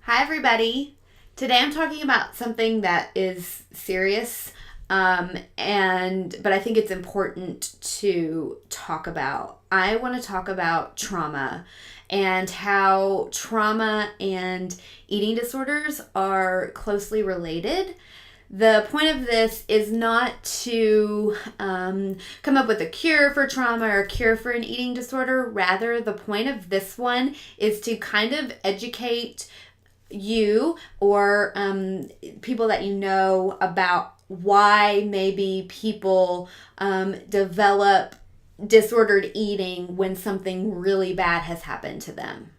Hi, everybody. Today I'm talking about something that is serious, but I think it's important to talk about. I want to talk about trauma and how trauma and eating disorders are closely related. The point of this is not to come up with a cure for trauma or a cure for an eating disorder. Rather, the point of this one is to kind of educate you or people that you know about why maybe people develop disordered eating when something really bad has happened to them.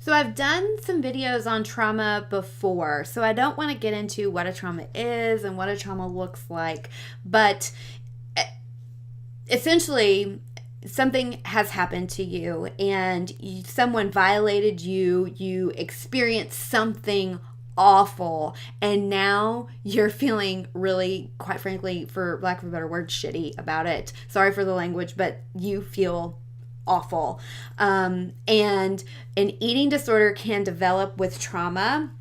So I've done some videos on trauma before, so I don't want to get into what a trauma is and what a trauma looks like, but essentially something has happened to you and someone violated you, you experienced something awful, and now you're feeling really, quite frankly, for lack of a better word, shitty about it. Sorry for the language, but you feel awful. And an eating disorder can develop with trauma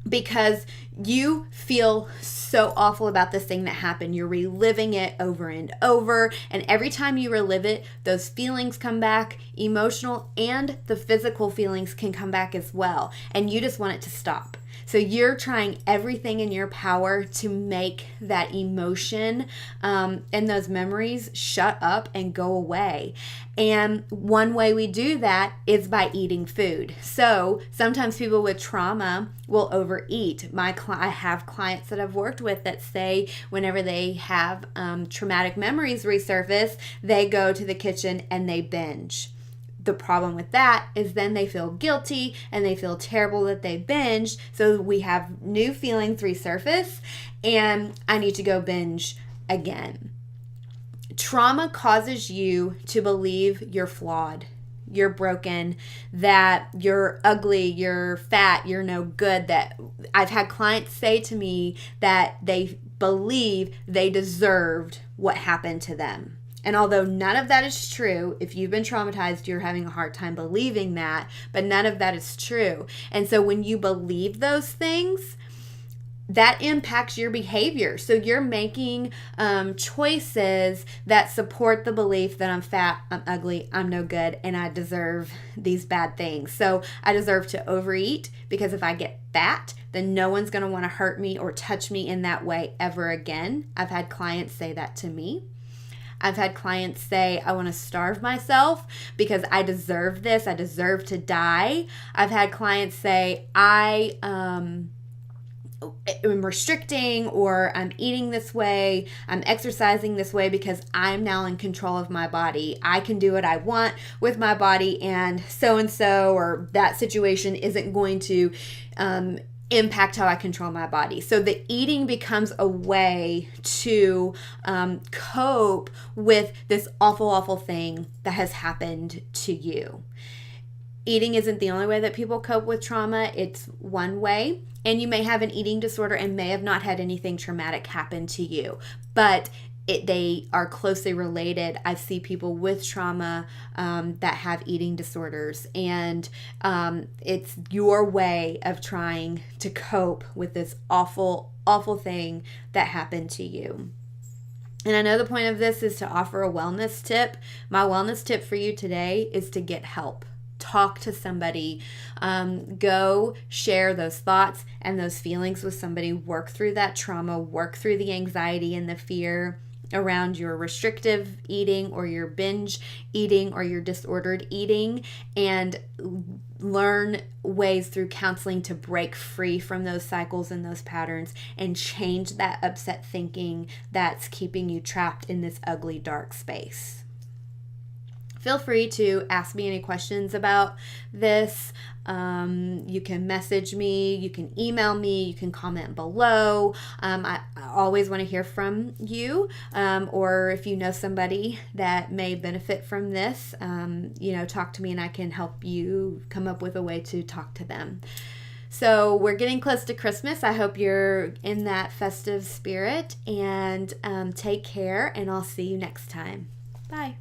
because you feel so awful about this thing that happened. You're reliving it over and over. And every time you relive it, those feelings come back. Emotional and the physical feelings can come back as well. And you just want it to stop. So you're trying everything in your power to make that emotion and those memories shut up and go away. And one way we do that is by eating food. So sometimes people with trauma will overeat. I have clients that I've worked with that say whenever they have traumatic memories resurface, they go to the kitchen and they binge. The problem with that is then they feel guilty and they feel terrible that they binged. So we have new feelings resurface and I need to go binge again. Trauma causes you to believe you're flawed, you're broken, that you're ugly, you're fat, you're no good. That I've had clients say to me that they believe they deserved what happened to them. And although none of that is true, if you've been traumatized, you're having a hard time believing that, but none of that is true. And so when you believe those things, that impacts your behavior. So you're making choices that support the belief that I'm fat, I'm ugly, I'm no good, and I deserve these bad things. So I deserve to overeat because if I get fat, then no one's going to want to hurt me or touch me in that way ever again. I've had clients say that to me. I've had clients say, I want to starve myself because I deserve this. I deserve to die. I've had clients say, I am restricting or I'm eating this way, I'm exercising this way because I'm now in control of my body. I can do what I want with my body and so or that situation isn't going to impact how I control my body. So the eating becomes a way to cope with this awful thing that has happened to you. Eating isn't the only way that people cope with trauma. It's one way. And you may have an eating disorder and may have not had anything traumatic happen to you, but they are closely related. I see people with trauma that have eating disorders, and it's your way of trying to cope with this awful thing that happened to you. And I know the point of this is to offer a wellness tip. My wellness tip for you today is to get help. Talk to somebody, go share those thoughts and those feelings with somebody, work through that trauma, work through the anxiety and the fear around your restrictive eating or your binge eating or your disordered eating, and learn ways through counseling to break free from those cycles and those patterns and change that upset thinking that's keeping you trapped in this ugly, dark space. Feel free to ask me any questions about this. You can message me, you can email me, you can comment below. I always want to hear from you, or if you know somebody that may benefit from this, talk to me and I can help you come up with a way to talk to them. So we're getting close to Christmas. I hope you're in that festive spirit, and take care, and I'll see you next time. Bye.